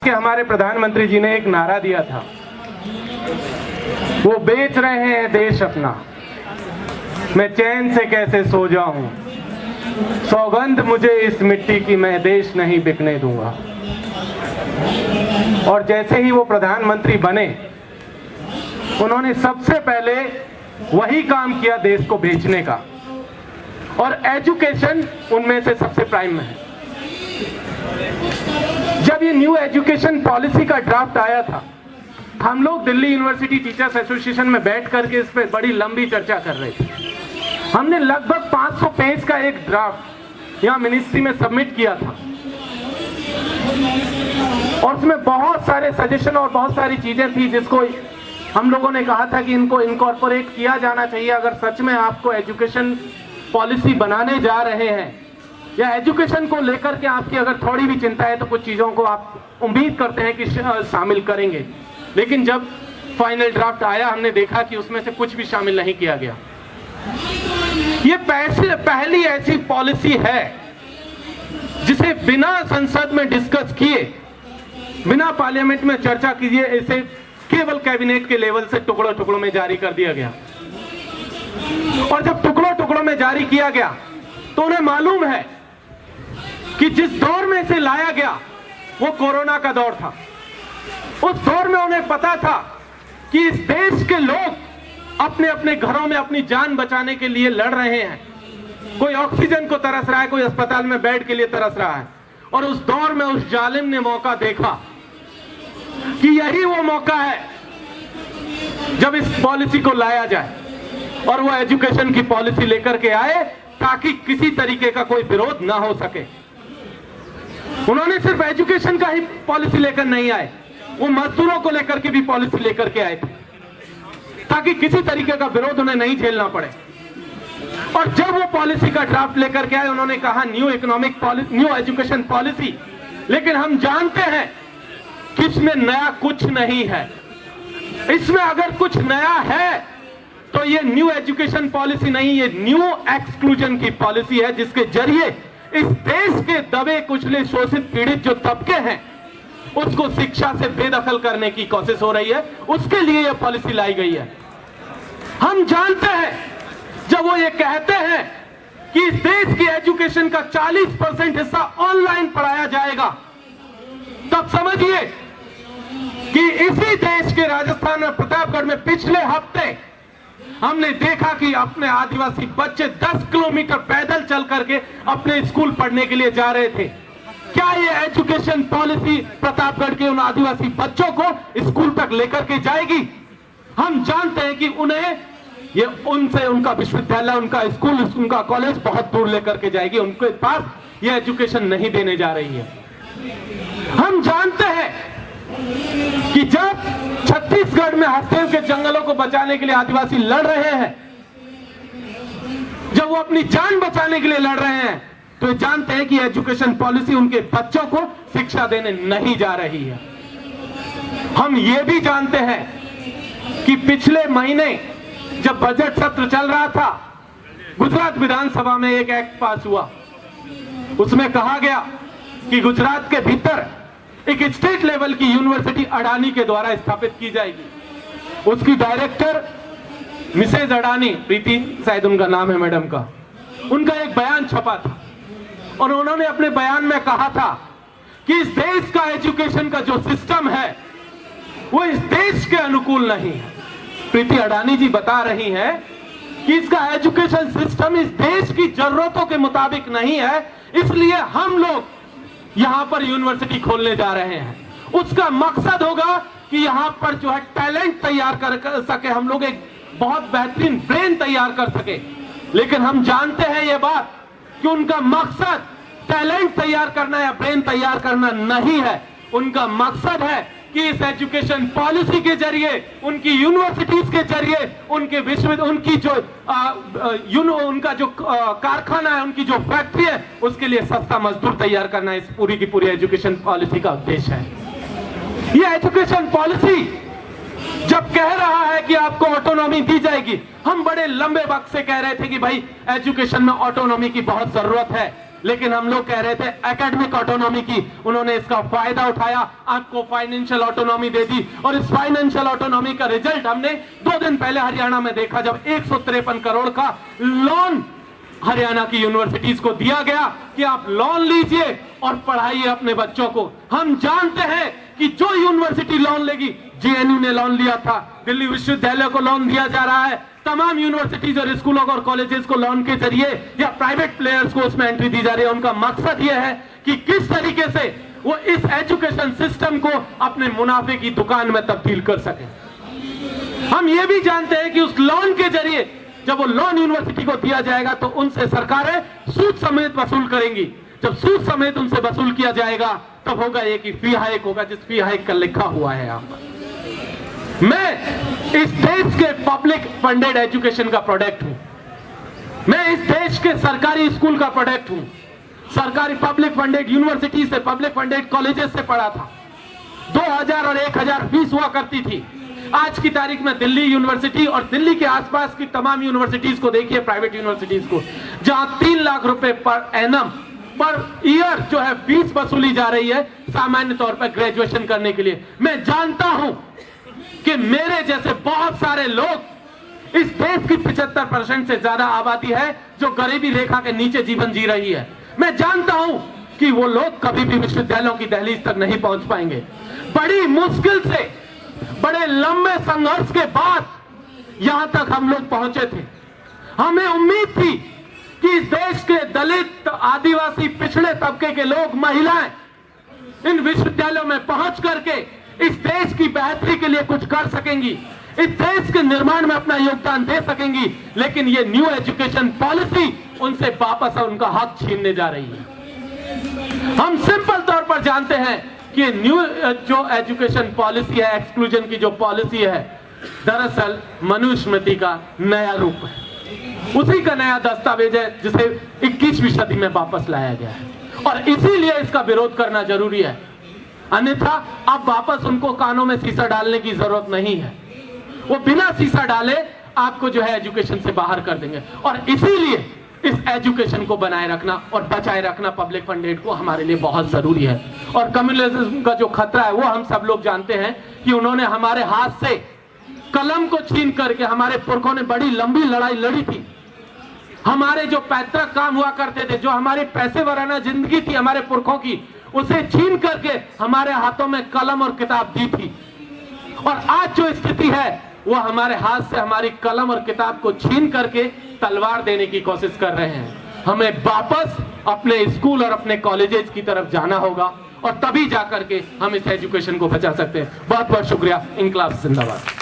कि हमारे प्रधानमंत्री जी ने एक नारा दिया था, वो बेच रहे हैं देश अपना, मैं चैन से कैसे सो जाऊं, सौगंध मुझे इस मिट्टी की, मैं देश नहीं बिकने दूंगा। और जैसे ही वो प्रधानमंत्री बने, उन्होंने सबसे पहले वही काम किया देश को बेचने का, और एजुकेशन उनमें से सबसे प्राइम में है। जब ये न्यू एजुकेशन पॉलिसी का ड्राफ्ट आया था, हम लोग दिल्ली यूनिवर्सिटी टीचर्स एसोसिएशन में बैठ करके इस पे बड़ी लंबी चर्चा कर रहे थे। हमने लगभग 500 पेज का एक ड्राफ्ट यहाँ मिनिस्ट्री में सबमिट किया था, और उसमें बहुत सारे सजेशन और बहुत सारी चीजें थी जिसको हम लोगों ने कहा था कि इनको इनकॉर्पोरेट किया जाना चाहिए। अगर सच में आपको एजुकेशन पॉलिसी बनाने जा रहे हैं या एजुकेशन को लेकर के आपकी अगर थोड़ी भी चिंता है, तो कुछ चीजों को आप उम्मीद करते हैं कि शामिल करेंगे। लेकिन जब फाइनल ड्राफ्ट आया, हमने देखा कि उसमें से कुछ भी शामिल नहीं किया गया। ये पहली ऐसी पॉलिसी है जिसे बिना संसद में डिस्कस किए, बिना पार्लियामेंट में चर्चा कीजिए, इसे केवल कैबिनेट के लेवल से टुकड़ों टुकड़ों में जारी कर दिया गया। और जब टुकड़ों टुकड़ों में जारी किया गया, तो उन्हें मालूम है कि जिस दौर में इसे लाया गया वो कोरोना का दौर था। उस दौर में उन्हें पता था कि इस देश के लोग अपने अपने घरों में अपनी जान बचाने के लिए लड़ रहे हैं। कोई ऑक्सीजन को तरस रहा है, कोई अस्पताल में बेड के लिए तरस रहा है। और उस दौर में उस जालिम ने मौका देखा कि यही वो मौका है जब इस पॉलिसी को लाया जाए, और वो एजुकेशन की पॉलिसी लेकर के आए ताकि किसी तरीके का कोई विरोध ना हो सके। उन्होंने सिर्फ एजुकेशन का ही पॉलिसी लेकर नहीं आए, वो मजदूरों को लेकर के भी पॉलिसी लेकर के आए थे, ताकि किसी तरीके का विरोध उन्हें नहीं झेलना पड़े। और जब वो पॉलिसी का ड्राफ्ट लेकर के आए, उन्होंने कहा new economic policy, new education policy. लेकिन हम जानते हैं कि इसमें नया कुछ नहीं है। इसमें अगर कुछ नया है तो ये न्यू एजुकेशन पॉलिसी नहीं, ये न्यू एक्सक्लूजन की पॉलिसी है, जिसके जरिए इस देश के दबे कुचले शोषित पीड़ित जो तबके हैं उसको शिक्षा से बेदखल करने की कोशिश हो रही है। उसके लिए यह पॉलिसी लाई गई है। हम जानते हैं जब वो ये कहते हैं कि इस देश की एजुकेशन का 40% हिस्सा ऑनलाइन पढ़ाया जाएगा, तब समझिए कि इसी देश के राजस्थान और प्रतापगढ़ में पिछले हफ्ते हमने देखा कि अपने आदिवासी बच्चे 10 किलोमीटर पैदल चल करके अपने स्कूल पढ़ने के लिए जा रहे थे। क्या ये एजुकेशन पॉलिसी प्रतापगढ़ के उन आदिवासी बच्चों को स्कूल तक लेकर के जाएगी? हम जानते हैं कि उन्हें ये उनसे उनका विश्वविद्यालय, उनका स्कूल, उनका कॉलेज बहुत दूर लेकर के जाएगी। उनके पास ये एजुकेशन नहीं देने जा रही है। हम जानते हैं कि जब छत्तीसगढ़ में हसदेव के जंगलों को बचाने के लिए आदिवासी लड़ रहे हैं, जब वो अपनी जान बचाने के लिए लड़ रहे हैं, तो जानते हैं कि एजुकेशन पॉलिसी उनके बच्चों को शिक्षा देने नहीं जा रही है। हम ये भी जानते हैं कि पिछले महीने जब बजट सत्र चल रहा था, गुजरात विधानसभा में एक एक्ट पास हुआ। उसमें कहा गया कि गुजरात के भीतर एक स्टेट लेवल की यूनिवर्सिटी अडानी के द्वारा स्थापित की जाएगी। उसकी डायरेक्टर मिसेज अडानी, प्रीति शायद उनका नाम है मैडम का, उनका एक बयान छपा था, और उन्होंने अपने बयान में कहा था कि इस देश का एजुकेशन का जो सिस्टम है वो इस देश के अनुकूल नहीं है। प्रीति अडानी जी बता रही हैं कि इसका एजुकेशन सिस्टम इस देश की जरूरतों के मुताबिक नहीं है, इसलिए हम लोग यहां पर यूनिवर्सिटी खोलने जा रहे हैं। उसका मकसद होगा कि यहां पर जो है टैलेंट तैयार कर सके, हम लोग एक बहुत बेहतरीन ब्रेन तैयार कर सके। लेकिन हम जानते हैं ये बात कि उनका मकसद टैलेंट तैयार करना या ब्रेन तैयार करना नहीं है। उनका मकसद है कि इस एजुकेशन पॉलिसी के जरिए, उनकी यूनिवर्सिटीज के जरिए, उनके उनकी जो उनका जो कारखाना है, उनकी जो फैक्ट्री है, उसके लिए सस्ता मजदूर तैयार करना इस पूरी की पूरी एजुकेशन पॉलिसी का उद्देश्य है। ये एजुकेशन पॉलिसी जब कह रहा है कि आपको ऑटोनॉमी दी जाएगी, हम बड़े लंबे वक्त से कह रहे थे कि भाई एजुकेशन में ऑटोनॉमी की बहुत जरूरत है। लेकिन हम लोग कह रहे थे एकेडमिक ऑटोनॉमी की, उन्होंने इसका फायदा उठाया, आपको फाइनेंशियल ऑटोनॉमी दे दी। और इस फाइनेंशियल ऑटोनॉमी का रिजल्ट हमने 2 दिन पहले हरियाणा में देखा, जब 153 करोड़ का लोन हरियाणा की यूनिवर्सिटीज को दिया गया कि आप लोन लीजिए और पढ़ाइए अपने बच्चों को। हम जानते हैं कि जो यूनिवर्सिटी लोन लेगी, जेएनयू ने लोन लिया था, दिल्ली विश्वविद्यालय को लोन दिया जा रहा है, तमाम यूनिवर्सिटीज और स्कूलों और कॉलेजेस को लोन के जरिए या प्राइवेट प्लेयर्स को उसमें एंट्री दी जा रही है। उनका मकसद यह है कि किस तरीके से वो इस एजुकेशन सिस्टम को अपने मुनाफे की दुकान में तब्दील कर सके। हम ये भी जानते हैं कि उस लोन के जरिए जब वो लोन यूनिवर्सिटी को दिया जाएगा तो उनसे सरकारें सूद समेत वसूल करेंगी। जब सूद समेत उनसे वसूल किया जाएगा तब होगा ये कि फी हाइक होगा, जिस फी हाइक का लिखा हुआ है यहां पर। मैं इस देश के पब्लिक फंडेड एजुकेशन का प्रोडक्ट हूं, मैं इस देश के सरकारी स्कूल का प्रोडक्ट हूं, सरकारी पब्लिक फंडेड यूनिवर्सिटी से, पब्लिक फंडेड कॉलेजेस से पढ़ा था। 2000 और 1000 फीस हुआ करती थी। आज की तारीख में दिल्ली यूनिवर्सिटी और दिल्ली के आसपास की तमाम यूनिवर्सिटीज को देखिए, प्राइवेट यूनिवर्सिटीज को, जहां 3 लाख रुपए पर एनम पर ईयर जो है फीस वसूली जा रही है सामान्य तौर पर ग्रेजुएशन करने के लिए। मैं जानता हूं कि मेरे जैसे बहुत सारे लोग, इस देश की 75% से ज्यादा आबादी है जो गरीबी रेखा के नीचे जीवन जी रही है। मैं जानता हूं कि वो लोग कभी भी विश्वविद्यालयों की दहलीज तक नहीं पहुंच पाएंगे। बड़ी मुश्किल से, बड़े लंबे संघर्ष के बाद यहां तक हम लोग पहुंचे थे। हमें उम्मीद थी कि इस देश के दलित, आदिवासी, पिछड़े तबके के लोग, महिलाएं इन विश्वविद्यालयों में पहुंच करके इस देश की बेहतरी के लिए कुछ कर सकेंगी, इस देश के निर्माण में अपना योगदान दे सकेंगी। लेकिन ये न्यू एजुकेशन पॉलिसी उनसे वापस उनका हक छीनने जा रही है। हम सिंपल तौर पर जानते हैं कि न्यू जो एजुकेशन पॉलिसी है, एक्सक्लूजन की जो पॉलिसी है, दरअसल मनुस्मृति का नया रूप है, उसी का नया दस्तावेज है जिसे 21वीं सदी में वापस लाया गया है। और इसीलिए इसका विरोध करना जरूरी है, अन्यथा अब वापस उनको कानों में शीशा डालने की जरूरत नहीं है। वो बिना शीशा डाले आपको जो है एजुकेशन से बाहर कर देंगे। और इसीलिए इस एजुकेशन को बनाए रखना और बचाए रखना पब्लिक फंडेड को हमारे लिए बहुत जरूरी है। और कम्युनलिज्म का जो खतरा है वो हम सब लोग जानते हैं कि उन्होंने हमारे हाथ से कलम को छीन करके, हमारे पुरखों ने बड़ी लंबी लड़ाई लड़ी थी। हमारे जो पैतृक काम हुआ करते थे, जो हमारी पैसे वराना जिंदगी थी हमारे पुरखों की, उसे छीन करके हमारे हाथों में कलम और किताब दी थी। और आज जो स्थिति है वो हमारे हाथ से हमारी कलम और किताब को छीन करके तलवार देने की कोशिश कर रहे हैं। हमें वापस अपने स्कूल और अपने कॉलेजेस की तरफ जाना होगा और तभी जाकर के हम इस एजुकेशन को बचा सकते हैं। बहुत बहुत शुक्रिया। इंकलाब जिंदाबाद।